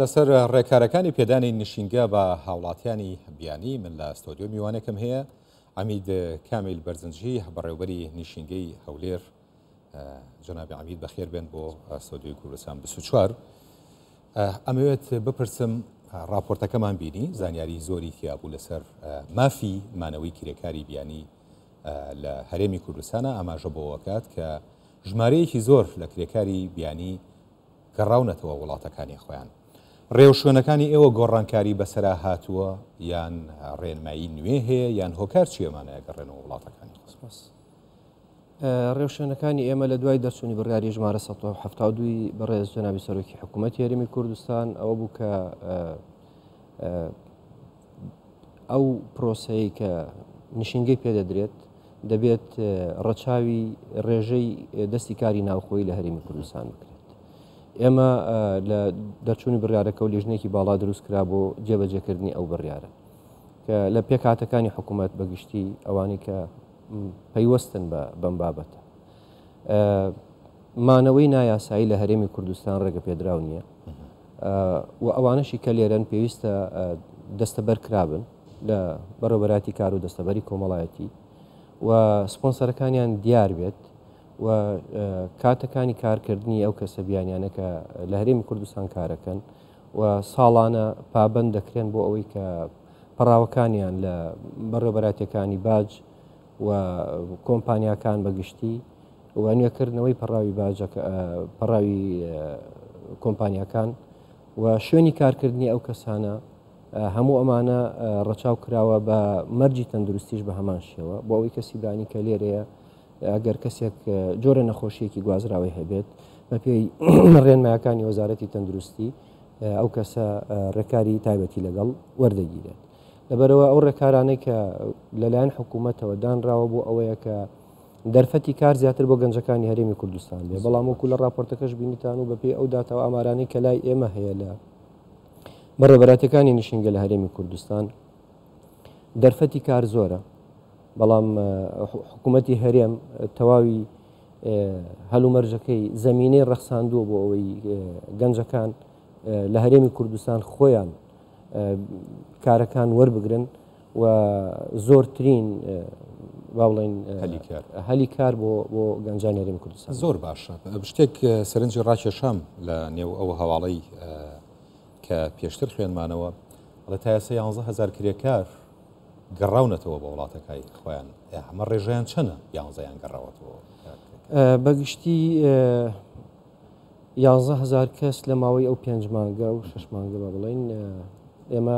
لەسەر ڕێکارەکانی پێدانی نشینگە بە هاوڵاتیانی بیانی من لە ستۆدیۆ میوانێکم هەیە عەمید کامیل بەرزنجی بەڕێوەبەری نشینگەی هەولێر جەنابی عەمید بەخێر بێن بۆ ستۆدیۆی کوردستان 24 ئەمەوێت بپرسم راپۆرتەکەمان بینی زانیاری زۆری تیابوو لەسەر مافی مانەوەی کرێکاری بیانی لە هەرێمی کوردستانە ئاماژە بۆەکات کە ژمارەیەکی زۆر لە کرێکاری بیانی گەڕاونەتەوە وڵاتەکانی خۆیان. ڕێوشوێنەکانی ئێوە گۆڕانکاری بەسەرا هاتووە یان ڕێنمایی نوێ هەیە یان هۆکار چیەمانەیە گەڕێنەوە وڵاتەکانی خۆس؟ ڕێوشێنەکانی ئێمە لە دوای دەرچوونی بڕیاری ژمارە 1970 بەڕێز جەنابی سەرۆکی حکوومەتی هەرێمی کوردستان ئەوە بوو کە ئەو پرۆسەیە کە نشینگەی پێدەدرێت دەبێت ڕەچاوی ڕێژەی دەستی کاری ناوخۆیی لە هەرێمی کوردستان بکرێت. ئێمە لە دەرچوونی بڕیارەکە و لێژنێکی باڵا دروست کرا بۆ جێبەجێکردنی ئەو بڕیارە کە لە پێکاتەکانی حکوومەت بەگشتی ئەوانی کە پەیوەستن بەم بابەتە مانەوەی نایاسایی لە هەرێمی کوردستان ڕێگە پێدراو نییە و ئەوانەشی کە لێرەن پێویستە دەستەبەر کرابن لە بەڕێوەبەراتی کار و دەستەبەری کۆمەڵایەتی و سپۆنسەرەکانیان دیار بێت و کاتەکانی کارکردنی ئەو کەسە بیانیانە کە لە هەرێمی کوردستان کارەکەن و ساڵانە پابەند دەکرێن بۆ ئەوەی کە پەڕاوەکانیان لە بەڕێوەبەراتیەکانی باج و کۆمپانیاکان بەگشتی و نوێکردنەوەی پەڕاوی کۆمپانیاکان و شوێنی کارکردنی ئەو کەسانە هەموو ئەمانە ڕەچاو کراوە بە مەرجی تەندروستیش بە هەمان شێوە بۆ ئەوەی کەسی بانی کە لێرەیە ئەگەر کەسێک جۆرە نەخۆشیەکی گوازراوی هەبێت بە پێی ڕێنمایەکانی وەزارەتی تەندروستی ئەو کەسە ڕێکاری تایبەتی لەگەڵ وەردەگیرێت. لەبەرەوە ئەو ڕێکارانەی کە لەلایەن حکوومەتەوە دانراوە بۆ ئەوەیە کە دەرفەتی کار زیاتر بۆ گەنجەکانی هەرێمی کوردستان بێ بەڵام وەکو لە راپۆرتەکەش بینیتان و بەپێی ئەو داتەوە ئامارانەی کە لای ئێمە هەیە لە بەڕێوەبەراتیەکانی نشینگە لە هەرێمی کوردستان دەرفەتی کار زۆرە بەڵام حکوومەتی هەرێم تەواوی هەلومەرجەکەی زەمینەی ڕەخساندووە بۆ ئەوەی گەنجەکان لە هەرێمی کوردستان خۆیان کارەکان وەربگرن و زۆرترین با بڵێن هەلی کار بۆ گەنجانی هەرێمی کوردستان. زۆر باشە شتێک سەرنجی ڕاکێشام لە نێو ئەو هەواڵەی کە پێشتر خوێنمانەوە لە تا ئێستا 11,000 کرێکار گەڕاونەتەوە بە وڵاتەکەی خۆیان ئەمە ڕێژەیان چەنە 11یان گەڕاوەتەوە بەگشتی 11,000 کەس لە ماوەی ئەو 5 مانگە و 6 مانگە بە بڵێن ئێمە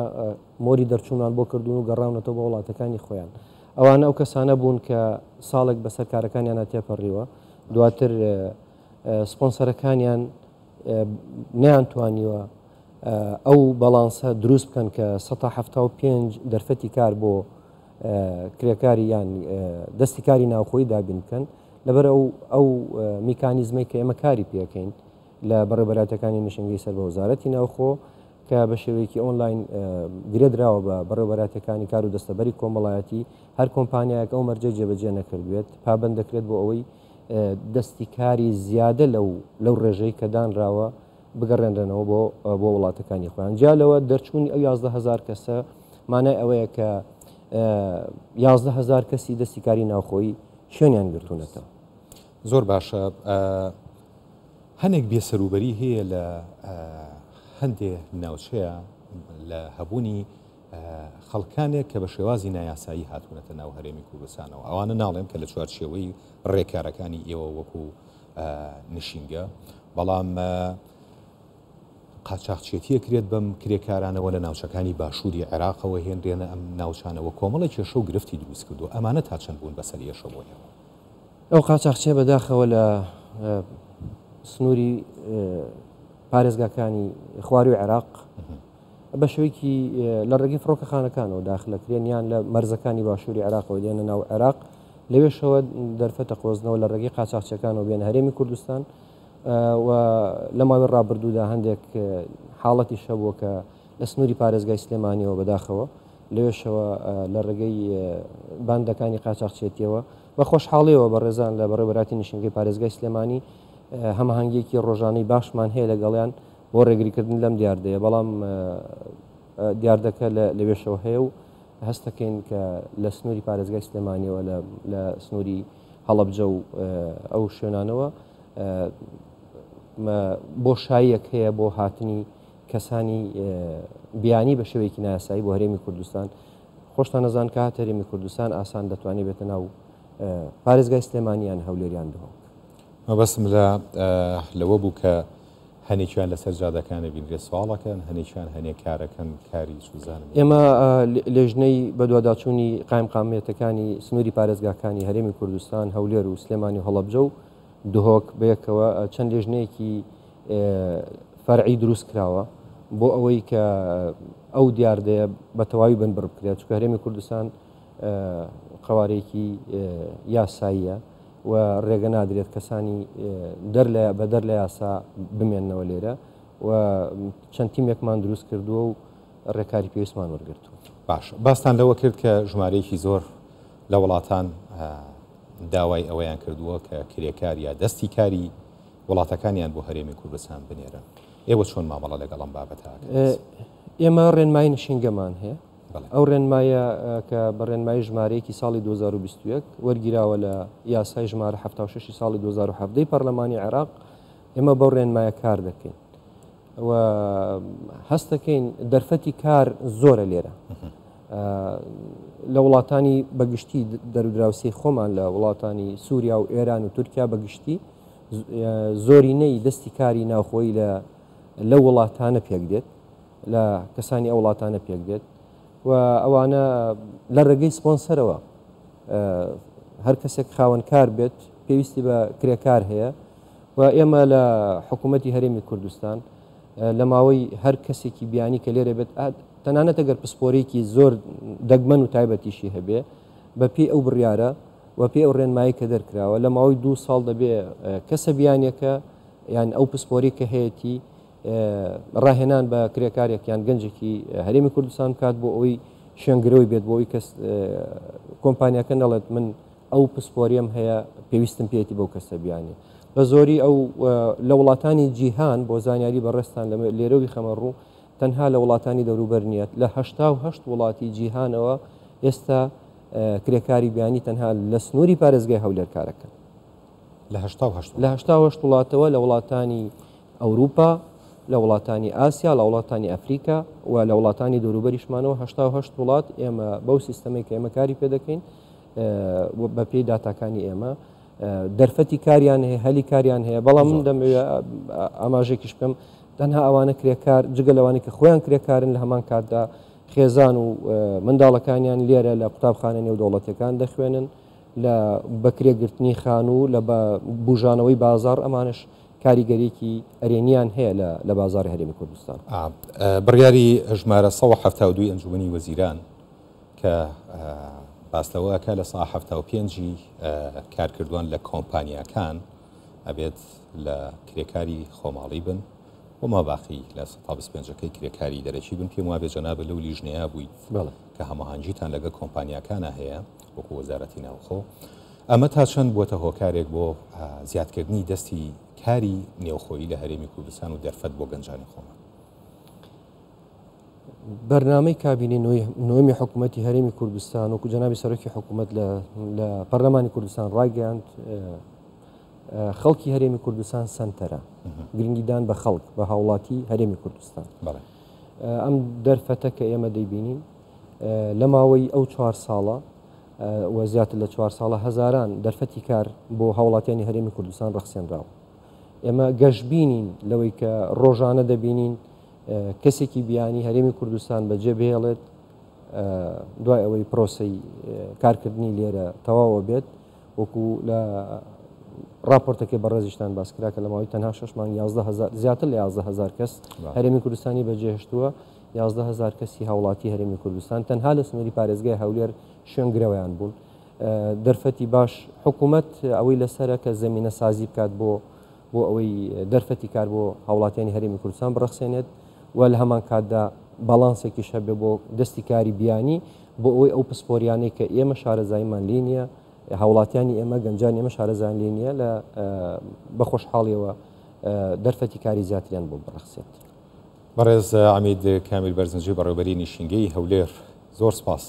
مۆری دەرچوونان بۆ کردوون و گەڕاونەتەوە بە وڵاتەکانی خۆیان ئەوانە ئەو کەسانە بوون کە ساڵێک بەسەر کارەکانیان تێپەڕیوە دواتر سپۆنسەرەکانیان نەیانتوانیوە ئەو بەڵانسە دروست بکەن کە 175 دەرفەتی کار بۆ کرێکاری یان دەستی کاری ناوخۆی دابین بکەن لەبەر ئەو میکانیزمەی کە ئێمە کاری پێەکەین لە بەڕێوەبەراتەکانی نشینگەی سەر بە وەزارەتی ناوخۆ کە بە شێوەیەکی ئۆنلاین گرێدراوە بە بەڕێوەبەراتەکانی کار و دەستەبەری کۆمەڵایەتی هەر کۆمپانیایەک ئەو مەرجە جێبەجێ نەکردوێت پابەند دەکرێت بۆ ئەوەی دەستی کاری زیادە لەو ڕێژەی کە دانراوە بگەڕێنرێنەوە بۆ وڵاتەکانی خۆیان جالەوە دەرچوونی ئەو 11,000 کەسە مانای ئەوەیە کە 11,000 کەسی دەستی کاری ناوخۆی شوێنیان گرتوونەتەوە. زۆر باشە هەنێک بێسەروبەری هەیە لە هەندێک ناوچەیە لە هەبوونی خەڵکانێک کە بە شێوازی نایاسایی هاتوونەتە ناو هەرێمی کوردستانەوە ئەوانە ناڵێم کە لە چوارچێوەی ڕێکارەکانی ئێوە وەکو نشینگە بەڵام قاچاقچێتیە کرێت بەم کرێکارانەوە لە ناوچەکانی باشووری عێراقەوە هێنرێنە ئەم ناوچانەوە کۆمەڵی کێشە و گرفتی دروست کردو ئەمانە تا چەند بوون بەسەر ێشە بۆیەوە ئەو قاچاقچێ بەداخەوە لە سنووری پارێزگاکانی خواروی عێراق بە شوەیەکی لە ڕێگەی فڕۆکەخانەکانەوە داخلەکرێن یان لە مەرزەکانی باشووری عێراقەوە دێنە ناو عێراق لەوێشەوە دەرفەتە قۆزنەوە لە ڕێگەی قاچاقچەکانەوە بێن هەرێمی کوردستان و لە ماوەی ڕابردوودا هەندێک حاڵەتی شەبووە کە لە سنووری پارێزگای سلێمانیەوە بەداخەوە لەوێشەوە لە ڕێگەی باندەکانی قاچاقچێتیەوە بە خۆشحاڵیەوە بە ڕێزان لە بەڕێوەبەراتی نشینگەی پارێزگای سلێمانی هەماهەنگێکی ڕۆژانەی باشمان هەیە لەگەڵیان بۆ ڕێگریکردن لەم دیاردەیە بەڵام دیاردەکە لەوێشەوە هەیە و هەستەکەین کە لە سنووری پارێزگای سلێمانیەوە لە سنووری هەڵەبجە و ئەو شوێنانەوە بۆشاییەک هەیە بۆ هاتنی کەسانی بیانی بە شێوەیەکی نایاسایی بۆ هەرێمی کوردستان. خۆشتان نەزان کە هات هەرێمی کوردستان ئاسان دەتوانێت بێتە ناو پارێزگای سلێمانیان هەولێریان دەهۆ. مەبەستم لەوە بوو کە هەنێکیان لەسەر جادەکانە بینرێ سواڵەکەن، هەنێکیان هەنێک کارەکەن کاری سوزانن. ئێمە لێژنەی بەدواداچوونی قایمقامێتەکانی سنووری پارێزگاکانی هەرێمی کوردستان هەولێر و سلێمانی و هەڵەبجە و دهۆک بەیەکەوە چەند لێژنەیەکی فەرعی دروست کراوە بۆ ئەوەی کە ئەو دیاردەیە بە تەواوی بن بڕ بکرێت، چونکە هەرێمی کوردستان قوارەیەکی یاساییە و ڕێگە نادرێت کەسانی بە دەر لە یاسا بمێننەوە لێرە و چەند تیمێکمان دروست کردووە و ڕێکاری پێویستمان وەرگرتووە. باش باستان لەوە کرد کە ژمارەیەکی زۆر لە وڵاتان داوای ئەوەیان کردووە کە کرێکار یا دەستی کاری وڵاتەکانیان بۆ هەرێمی کوردستان بنێرە. ئێوە چۆن مامەڵە لەگەڵم بابەتە؟ ئێمە ڕێنمای نشینگەمان هەیە. ئەو ڕێنمایە کە بە ڕێنمایی ژمارەیەکی ساڵی 2021 وەرگیراوە لە یاسای ژمارە 76 ساڵی 2017 پەرلەمانی عێراق، ئێمە بەو ڕێنمایە کار دەکەین و هەستەکەین دەرفەتی کار زۆرە لێرە لە وڵاتانی بەگشتی دەرودراوسی خۆمان لە وڵاتانی سووریا و ئێران و تورکیا بەگشتی زۆرینەی دەستی کاری ناوخۆی لە وڵاتانە پێک دێت، لە کەسانی ئەو وڵاتانە پێک دێت و ئەوانە لە ڕێگەی سپۆنسەرەوە هەر کەسێک خاوەنکار بێت پێویستی بە کرێکار هەیە و ئێمە لە حکوومەتی هەرێمی کوردستان لە ماوەی هەر کەسێکی بیانی کە لێرە بێت تەنانەت ئەگەر پسپۆرێکی زۆر دەگمەن و تایبەتیشی هەبێ بە پێی ئەو بڕیارە و پێی ئەو ڕێنمایی کە دەرکراوە لە ماوەی 2 ساڵ دەبێ کەسە بیانێکە یان ئەو پسپۆری کە هەیەی ڕاهێنان بە کرێکارێکیان گەنجێکی هەرێمی کوردستان کات بۆ ئەوی شوێنگرەوەی بێت بۆ ئەوی کەس کۆمپانیاکە نەڵێت من ئەو پسپۆریم هەیە پێویستم پێێتی بەو کەسە بیانی بە زۆری ئەو لە وڵاتانی جیهان بۆ زانیاری بەڕێستان لێرەوی خەمەڕوو تەنها لە وڵاتانی دەوروبەر نیەت لە 88 وڵاتی جیهانەوە ئێستا کرێکاری بیانی تەنها لە سنووری پارێزگای هەولێر کارەکەن لە 88 وڵاتەوە لە وڵاتانی ئەوروپا، لە وڵاتانی ئاسیا، لە وڵاتانی ئەفریقا و لە وڵاتانی دەوروبەریشمانەوە 88 وڵات ئێمە بەو سیستەمەی کە ئێمە کاری پێ دەکەین بە پێی داتاکانی ئێمە دەرفەتی کاریان هەیە، هەلی کاریان هەیە، بەڵام من دەمەوێت ئاماژێکیش بکەم تەنها ئەوانە کرێکار جگە لەوانەی کە خۆیان کرێکارن لە هەمان کاتدا خێزان و منداڵەکانیان لێرە لە قوتابخانە نێودەوڵەتیەکان دەخوێنن لە بەکرێگرتنی خان و لە بژانەوەی بازار ئەمانش کاریگەریکی ئەرێنیان هەیە لە بازاری هەرێمی کوردستان. بڕیاری ژمارە 172 ئەنجومەنی وەزیران کە باستەوەکە لە 175 کارکردوان لە کۆمپانیاکان ئەبێت لە کرێکاری خۆماڵی بن و ماباقی لە 125ەکەی کرێکاری دەرەکی بن. پێم وابێ جەنابە لەو لیژنەیە بوویت کە هەماهەنگیتان لەگە کۆمپانیاکانە هەیە وەکو وەزارەتی ناوخۆ. ئەمە تا چەند بووەتە هۆکارێک بۆ زیادکردنی دەستی کاری نێوخۆیی لە هەرێمی کوردستان و دەرفەت بۆ گەنجانی خۆمان؟ بەرنامەی کابینی نوێمی حکوومەتی هەرێمی کوردستان وەکو جەنابی سەرۆکی حکوومەت لە پەرلەمانی کوردستان ڕاگەیاند خەڵکی هەرێمی کوردستان سنتەرە گرنگیدان بە خەڵک بە هاوڵاتی هەرێمی کوردستان. ئەم دەرفەتە کە ئێمە دەیبینین لە ماوەی ئەو 4 ساڵە و زیاتر لە 4 ساڵە هەزاران دەرفەتی کار بۆ هاوڵاتیانی هەرێمی کوردستان ڕەخسێنراوە. ئێمە گەشتبینین لەوەی کە ڕۆژانە دەبینین کەسێکی بیانی هەرێمی کوردستان بەجێ بهێڵێت دوای ئەوەی پرۆسەی کارکردنی لێرە تەواوە بێت وەکو لە راپۆرتەکەی بەڕێزیشتان باسکرا کە لە ماوەی تەنها 6 مانگ زیاتر لە 11,000 کەس هەرێمی کوردستانی بەجێهێشتووە 11,000 کەسی هاوڵاتی هەرێمی کوردستان تەنها لە سنووری پارێزگای هەولێر شوێنگرەوەیان بوون. دەرفەتی باش حکوومەت ئەوەی لەسەرە کە زەمینە سازی بکات بۆ ئەوەی دەرفەتی کار بۆ هاوڵاتیانی هەرێمی کوردستان بڕەخسێنێت و لە هەمان کاتدا باڵانسێکی شەبێ بۆ دەستی کاری بیانی بۆ ئەوەی ئەو پسپۆریانەی کە ئێمە شارەزاییمان لێ نییە هاوڵاتیانی ئێمە گەنجان ئێمە شارەزان لێ نییە لە بەخۆشحاڵیەوە دەرفەتی کاری زیاتریان بۆ بڕەخسێت. بەڕێز عەمید کامیل بەرزنجی بەڕێوەبەری نیشینگەی هەولێر زۆر سپاس.